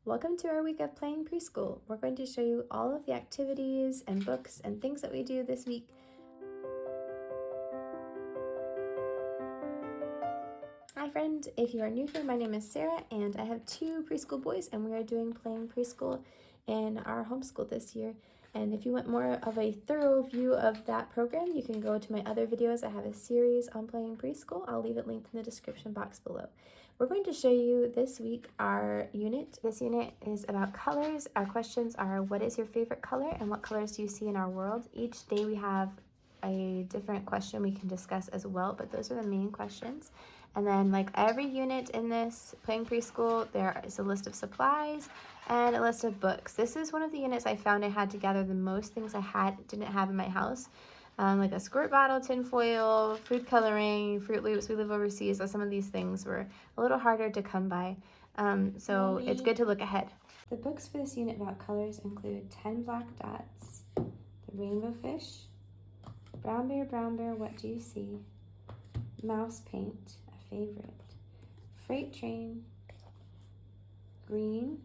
Welcome to our week of Playing Preschool. We're going to show you all of the activities and books and things that we do this week. Hi friend, if you are new here, my name is Sarah and I have two preschool boys and we are doing Playing Preschool in our homeschool this year. And if you want more of a thorough view of that program, you can go to my other videos. I have a series on Playing Preschool. I'll leave it linked in the description box below. We're going to show you this week our unit. This unit is about colors. Our questions are, what is your favorite color and what colors do you see in our world? Each day we have a different question we can discuss as well, but those are the main questions. And then, like every unit in this Playing Preschool, there is a list of supplies and a list of books. This is one of the units I found I had to gather the most things I didn't have in my house. Like a squirt bottle, tin foil, food coloring, Fruit Loops. We live overseas, so some of these things were a little harder to come by. So it's good to look ahead. The books for this unit about colors include 10 Black Dots, The Rainbow Fish, Brown Bear, What Do You See? Mouse Paint, a favorite, Freight Train, Green,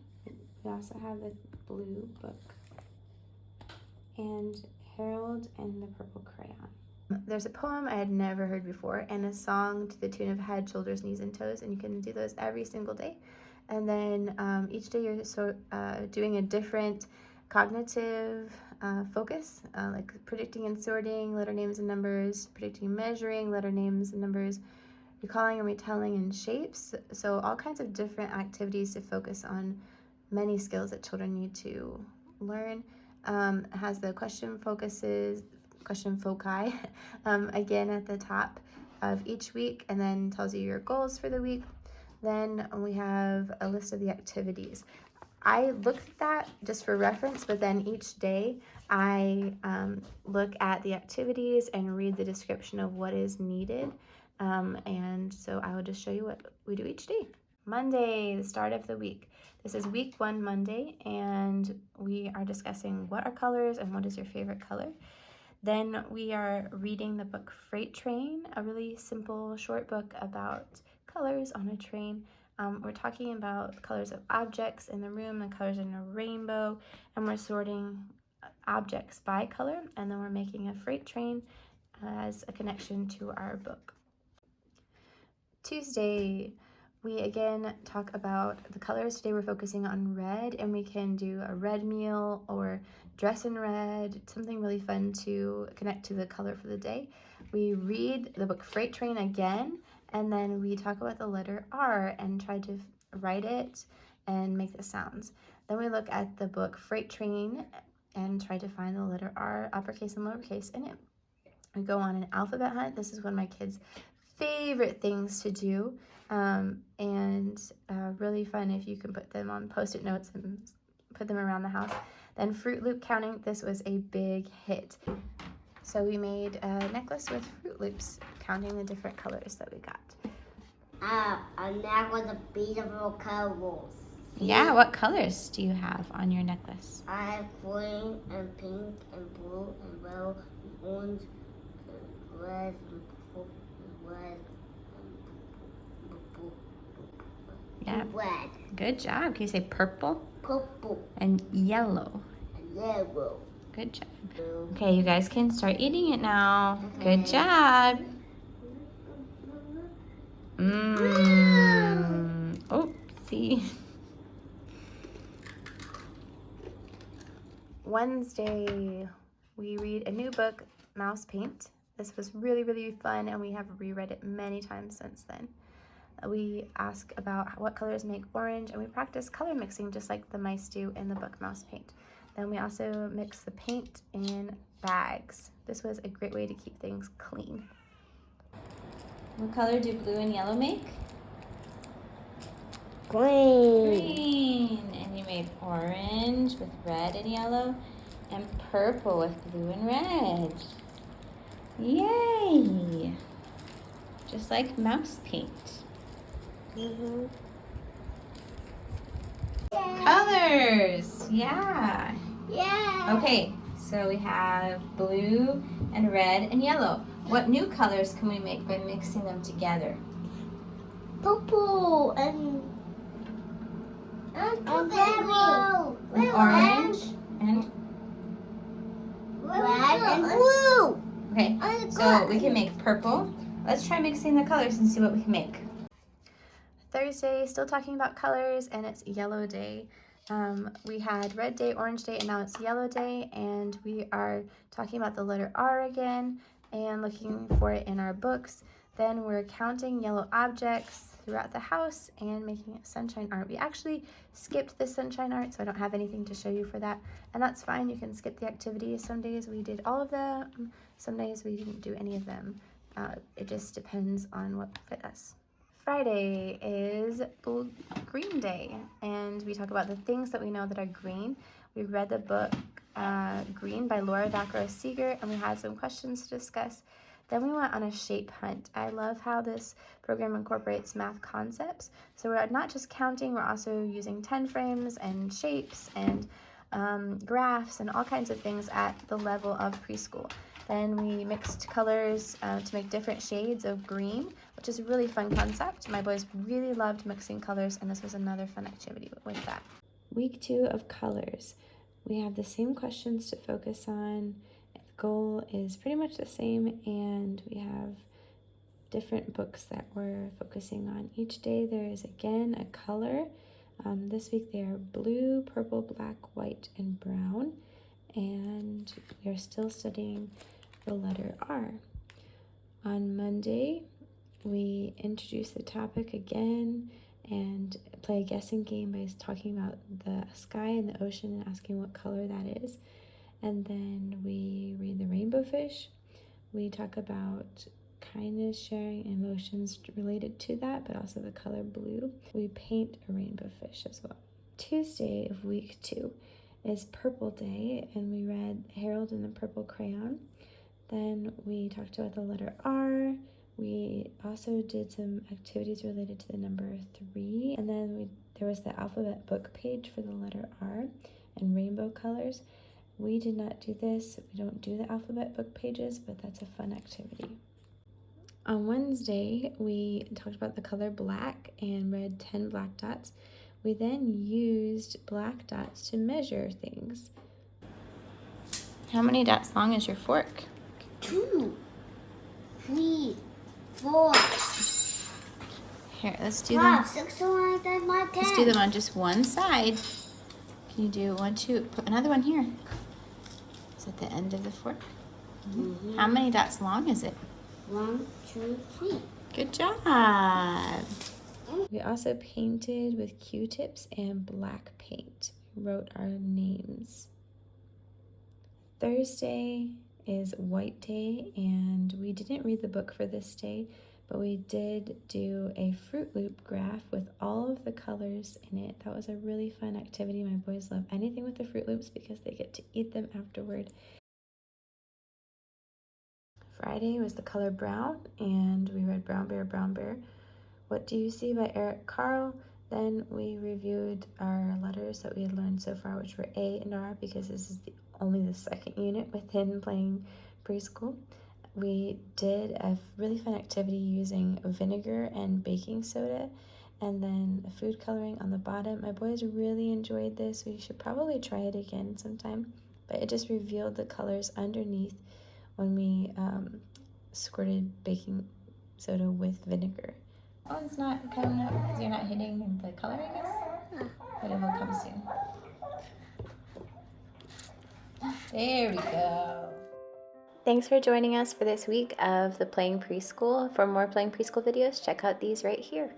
we also have the blue book, and Harold and the Purple Crayon. There's a poem I had never heard before and a song to the tune of Head, Shoulders, Knees, and Toes, and you can do those every single day. And then each day you're doing a different cognitive focus, like predicting and sorting, letter names and numbers, predicting and measuring, letter names and numbers, recalling and retelling, and shapes. So all kinds of different activities to focus on many skills that children need to learn. It has the question foci again at the top of each week, and then tells you your goals for the week. Then we have a list of the activities. I looked at that just for reference, but then each day I look at the activities and read the description of what is needed. And so I will just show you what we do each day. Monday, the start of the week. This is week 1 Monday, and we are discussing what are colors and what is your favorite color. Then we are reading the book Freight Train, a really simple short book about colors on a train. We're talking about colors of objects in the room, the colors in a rainbow, and we're sorting objects by color, and then we're making a freight train as a connection to our book. Tuesday, we again talk about the colors. Today we're focusing on red, and we can do a red meal or dress in red, something really fun to connect to the color for the day. We read the book Freight Train again, and then we talk about the letter R and try to write it and make the sounds. Then we look at the book Freight Train and try to find the letter R, uppercase and lowercase, in it. We go on an alphabet hunt. This is one of my kids' favorite things to do, and really fun if you can put them on Post-it notes and put them around the house. Then Fruit Loop counting. This was a big hit. So we made a necklace with Fruit Loops, counting the different colors that we got. A necklace with beautiful colors. Yeah, what colors do you have on your necklace? I have green and pink and blue and yellow and orange and red and purple and red and purple. Yeah. And red. Good job. Can you say purple? Purple And yellow. and yellow. Good job. Okay, you guys can start eating it now. Good job. Oh, see. Wednesday, we read a new book, Mouse Paint. This was really, really fun, and we have reread it many times since then. We ask about what colors make orange, and we practice color mixing just like the mice do in the book Mouse Paint. Then we also mix the paint in bags. This was a great way to keep things clean. What color do blue and yellow make? Green. And you made orange with red and yellow, and purple with blue and red. Yay! Just like mouse paint. Colors! Yeah! Okay, so we have blue and red and yellow. What new colors can we make by mixing them together? Purple and And blue. And orange. And? Red and blue. Okay, so we can make purple. Let's try mixing the colors and see what we can make. Thursday, still talking about colors, and it's yellow day. We had red day, orange day, and now it's yellow day, and we are talking about the letter R again and looking for it in our books. Then we're counting yellow objects throughout the house and making sunshine art. We actually skipped the sunshine art, so I don't have anything to show you for that, and that's fine. You can skip the activities. Some days we did all of them, some days we didn't do any of them. It just depends on what fit us. Friday is Green Day, and we talk about the things that we know that are green. We read the book Green by Laura Dackrow-Seeger, and we had some questions to discuss. Then we went on a shape hunt. I love how this program incorporates math concepts. So we're not just counting, we're also using 10 frames and shapes and graphs and all kinds of things at the level of preschool. Then we mixed colors to make different shades of green, which is a really fun concept. My boys really loved mixing colors, and this was another fun activity with that. Week 2 of colors. We have the same questions to focus on. The goal is pretty much the same, and we have different books that we're focusing on. Each day there is again a color. This week they are blue, purple, black, white, and brown, and we are still studying the letter R. On Monday, we introduce the topic again and play a guessing game by talking about the sky and the ocean and asking what color that is. And then we read the rainbow fish. We talk about kindness, sharing, and emotions related to that, but also the color blue. We paint a rainbow fish as well. Tuesday of week 2 is Purple Day, and we read Harold and the Purple Crayon. Then we talked about the letter R. We also did some activities related to the number 3. And then there was the alphabet book page for the letter R and rainbow colors. We did not do this. We don't do the alphabet book pages, but that's a fun activity. On Wednesday, we talked about the color black and read 10 black dots. We then used black dots to measure things. How many dots long is your fork? 2, 3, 4. Here, let's do 5, them. 6, 7, 8, 9, 10. Let's do them on just one side. Can you do 1, 2? Put another one here. It's at the end of the fork. Mm-hmm. How many dots long is it? 1, 2, 3. Good job. We also painted with Q-tips and black paint. We wrote our names. Thursday is White Day, and we didn't read the book for this day, but we did do a Fruit Loop graph with all of the colors in it. That was a really fun activity. My boys love anything with the Fruit Loops because they get to eat them afterward. Friday was the color brown, and we read Brown Bear, Brown Bear. What Do You See by Eric Carle. Then we reviewed our letters that we had learned so far, which were A and R, because this is only the second unit within Playing Preschool. We did a really fun activity using vinegar and baking soda, and then food coloring on the bottom. My boys really enjoyed this. We should probably try it again sometime, but it just revealed the colors underneath when we squirted baking soda with vinegar. Oh, it's not coming up because you're not hitting the color, I guess? But it will come soon. There we go. Thanks for joining us for this week of the Playing Preschool. For more Playing Preschool videos, check out these right here.